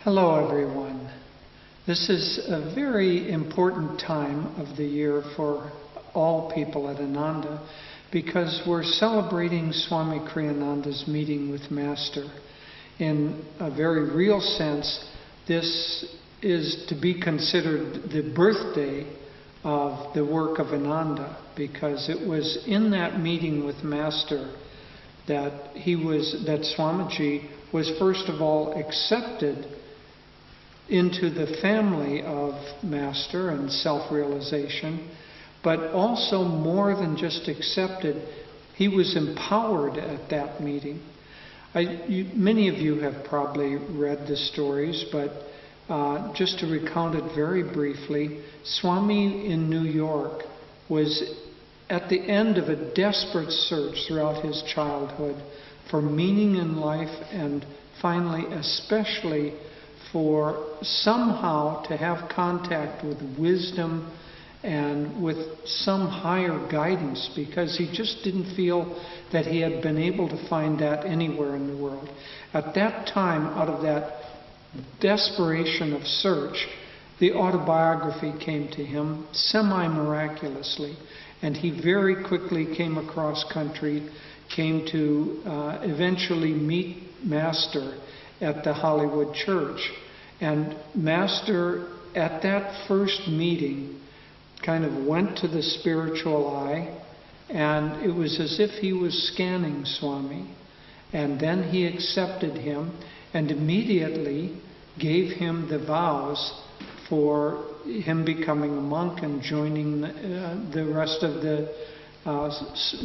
Hello everyone. This is a very important time of the year for all people at Ananda because we're celebrating Swami Kriyananda's meeting with Master. In a very real sense, this is to be considered the birthday of the work of Ananda, because it was in that meeting with Master that Suamiji was first of all accepted into the family of Master and self-realization, but also more than just accepted, he was empowered at that meeting. Many of you have probably read the stories, but just to recount it very briefly, Swami in New York was at the end of a desperate search throughout his childhood for meaning in life, and finally especially for somehow to have contact with wisdom and with some higher guidance, because he just didn't feel that he had been able to find that anywhere in the world. At that time, out of that desperation of search, the autobiography came to him semi-miraculously, and he very quickly came across country, came to eventually meet Master at the Hollywood Church. And Master, at that first meeting, kind of went to the spiritual eye, and it was as if he was scanning Swami. And then he accepted him and immediately gave him the vows for him becoming a monk and joining the rest of the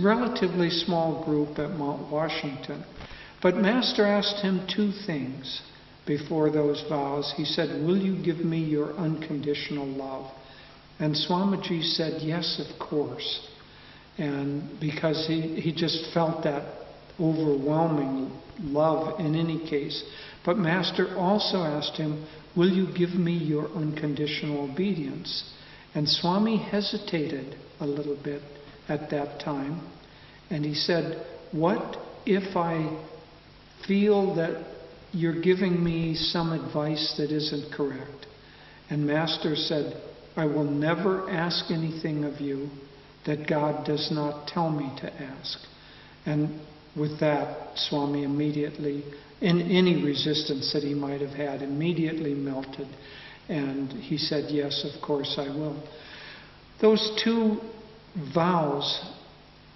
relatively small group at Mount Washington. But Master asked him two things before those vows. He said, "Will you give me your unconditional love?" And Swamiji said, "Yes, of course." And because he just felt that overwhelming love in any case. But Master also asked him, "Will you give me your unconditional obedience?" And Swami hesitated a little bit at that time. And he said, "What if I feel that you're giving me some advice that isn't correct?" And Master said, "I will never ask anything of you that God does not tell me to ask." And with that, Swami immediately, in any resistance that he might have had, immediately melted. And he said, "Yes, of course I will." Those two vows,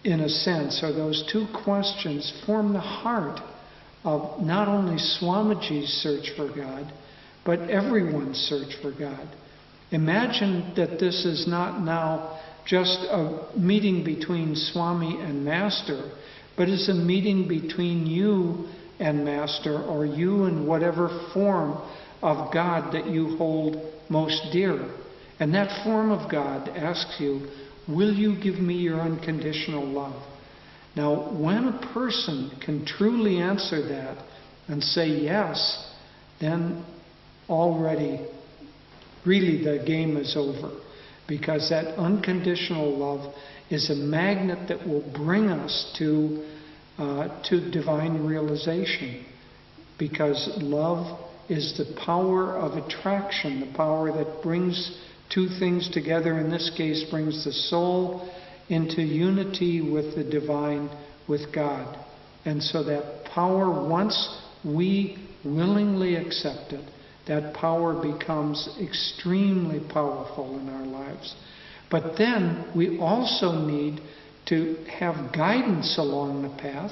in a sense, or those two questions, form the heart of not only Swamiji's search for God, but everyone's search for God. Imagine that this is not now just a meeting between Swami and Master, but it's a meeting between you and Master, or you and whatever form of God that you hold most dear. And that form of God asks you, "Will you give me your unconditional love?" Now, when a person can truly answer that and say yes, then already really the game is over, because that unconditional love is a magnet that will bring us to divine realization, because love is the power of attraction, the power that brings two things together. In this case, brings the soul into unity with the divine, with God. And so that power, once we willingly accept it, that power becomes extremely powerful in our lives. But then we also need to have guidance along the path,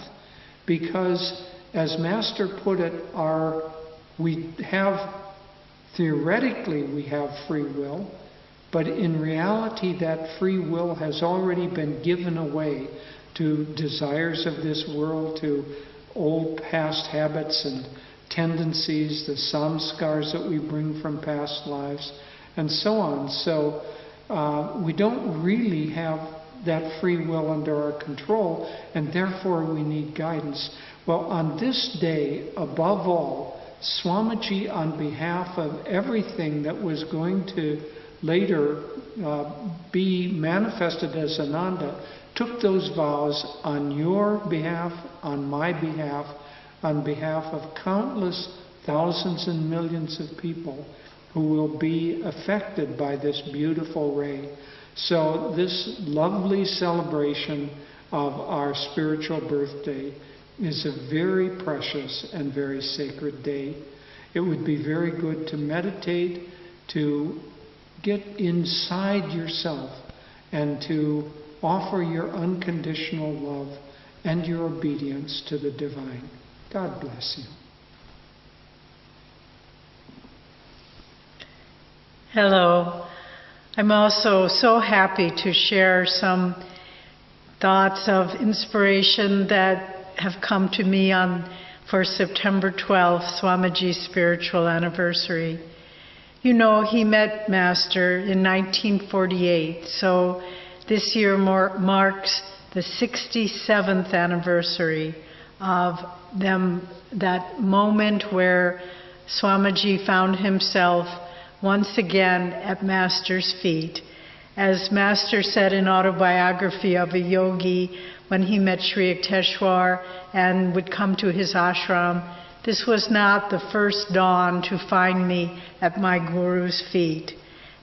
because, as Master put it, theoretically we have free will, but in reality that free will has already been given away to desires of this world, to old past habits and tendencies, the samskars that we bring from past lives, and so on. So we don't really have that free will under our control, and therefore we need guidance. Well, on this day, above all, Swamiji, on behalf of everything that was going to later be manifested as Ananda, took those vows on your behalf, on my behalf, on behalf of countless thousands and millions of people who will be affected by this beautiful ray. So this lovely celebration of our spiritual birthday is a very precious and very sacred day. It would be very good to meditate, to get inside yourself, and to offer your unconditional love and your obedience to the divine. God bless you. Hello. I'm also so happy to share some thoughts of inspiration that have come to me for September 12th, Suamiji's spiritual anniversary. You know, he met Master in 1948, so this year marks the 67th anniversary of them, that moment where Suamiji found himself once again at Master's feet. As Master said in Autobiography of a Yogi, when he met Sri Yukteswar and would come to his ashram, this was not the first dawn to find me at my Guru's feet.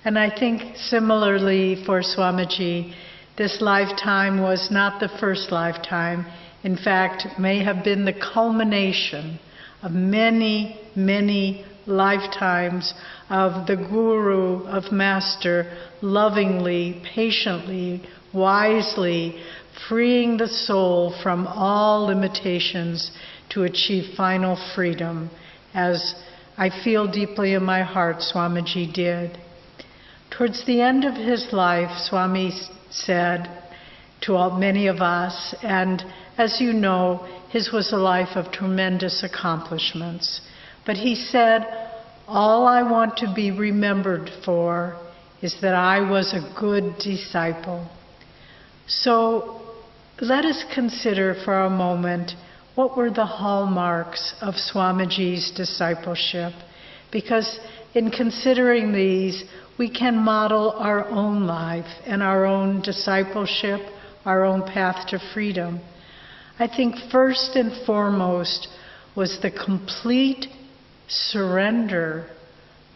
And I think similarly for Suamiji, this lifetime was not the first lifetime. In fact, may have been the culmination of many, many lifetimes of the Guru, of Master, lovingly, patiently, wisely, freeing the soul from all limitations to achieve final freedom, as I feel deeply in my heart Suamiji did. Towards the end of his life, Swami said to many of us, and as you know, his was a life of tremendous accomplishments. But he said, all I want to be remembered for is that I was a good disciple. So let us consider for a moment what were the hallmarks of Swamiji's discipleship, because in considering these, we can model our own life and our own discipleship, our own path to freedom. I think first and foremost was the complete surrender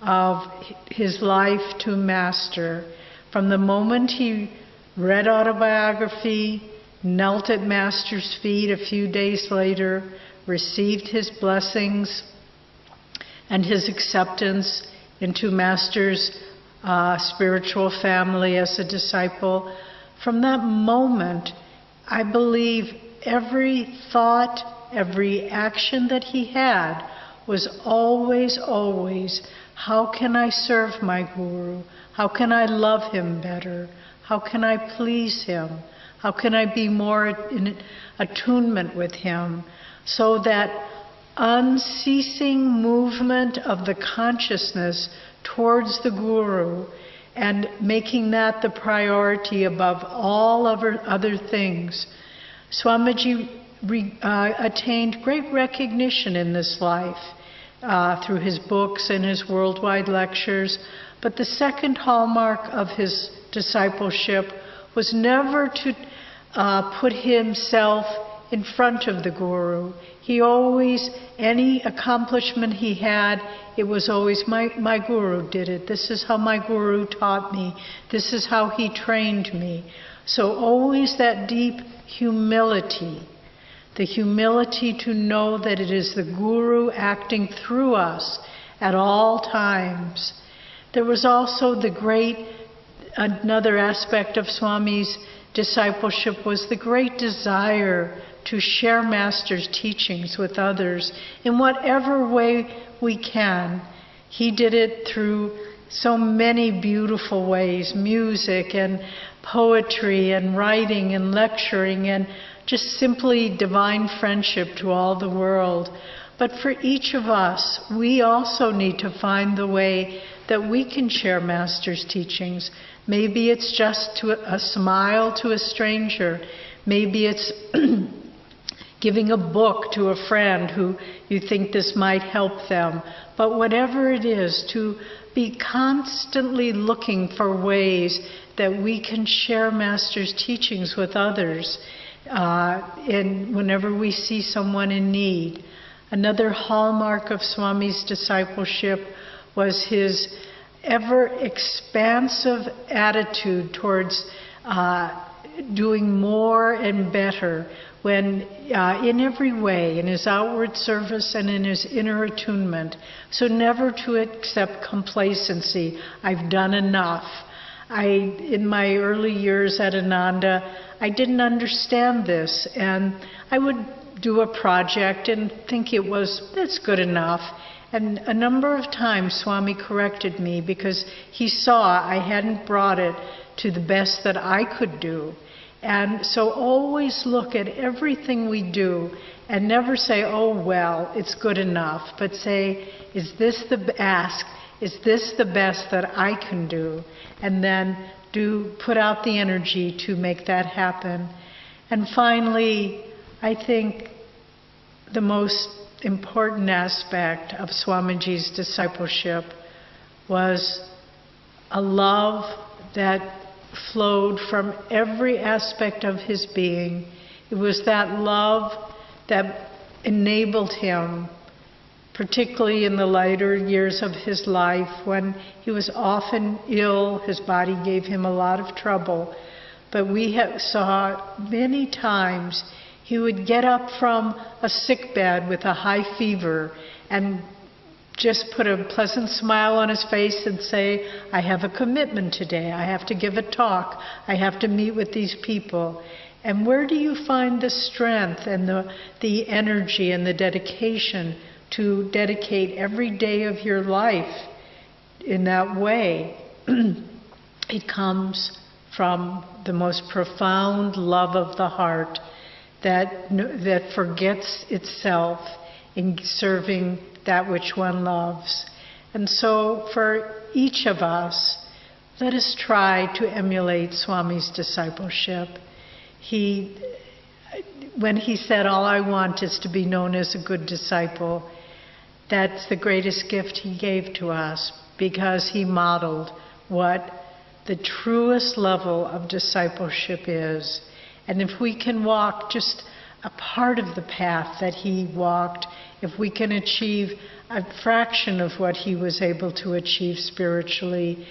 of his life to Master. From the moment he read Autobiography, knelt at Master's feet a few days later, received his blessings and his acceptance into Master's spiritual family as a disciple. From that moment, I believe every thought, every action that he had was always, always, how can I serve my Guru? How can I love him better? How can I please him? How can I be more in attunement with him? So that unceasing movement of the consciousness towards the Guru and making that the priority above all other things. Swamiji attained great recognition in this life through his books and his worldwide lectures. But the second hallmark of his discipleship was never to put himself in front of the Guru. He always, any accomplishment he had, it was always, my Guru did it. This is how my Guru taught me. This is how he trained me. So always that deep humility, the humility to know that it is the Guru acting through us at all times. There was also another aspect of Swami's discipleship was the great desire to share Master's teachings with others in whatever way we can. He did it through so many beautiful ways, music and poetry and writing and lecturing and just simply divine friendship to all the world. But for each of us, we also need to find the way that we can share Master's teachings. Maybe it's just a smile to a stranger. Maybe it's giving a book to a friend who you think this might help them. But whatever it is, to be constantly looking for ways that we can share Master's teachings with others. And whenever we see someone in need, Another hallmark of Swami's discipleship was his ever expansive attitude towards doing more and better when in every way, in his outward service and in his inner attunement. So never to accept complacency. I've done enough. In my early years at Ananda, I didn't understand this, and I would do a project and think that's good enough. And a number of times Swami corrected me because he saw I hadn't brought it to the best that I could do. And so always look at everything we do and never say, oh, well, it's good enough, but say, is this the best that I can do? And then put out the energy to make that happen. And finally, I think the most important aspect of Swamiji's discipleship was a love that flowed from every aspect of his being. It was that love that enabled him, particularly in the later years of his life when he was often ill, his body gave him a lot of trouble. But we saw many times he would get up from a sick bed with a high fever and just put a pleasant smile on his face and say, I have a commitment today. I have to give a talk. I have to meet with these people. And where do you find the strength and the energy and the dedication to dedicate every day of your life in that way? It comes from the most profound love of the heart that forgets itself in serving that which one loves. And so for each of us, let us try to emulate Swami's discipleship. When he said, all I want is to be known as a good disciple, that's the greatest gift he gave to us, because he modeled what the truest level of discipleship is. And if we can walk just a part of the path that he walked, if we can achieve a fraction of what he was able to achieve spiritually,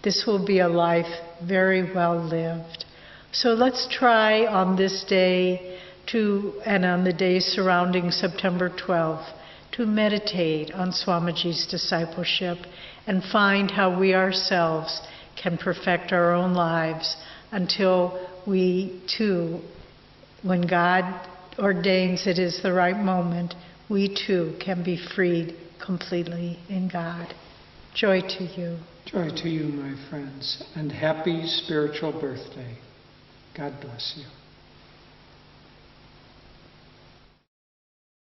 this will be a life very well lived. So let's try on this day and on the days surrounding September 12th, to meditate on Swamiji's discipleship and find how we ourselves can perfect our own lives until we too, when God ordains it is the right moment, we too can be freed completely in God. Joy to you. Joy to you, my friends, and happy spiritual birthday. God bless you.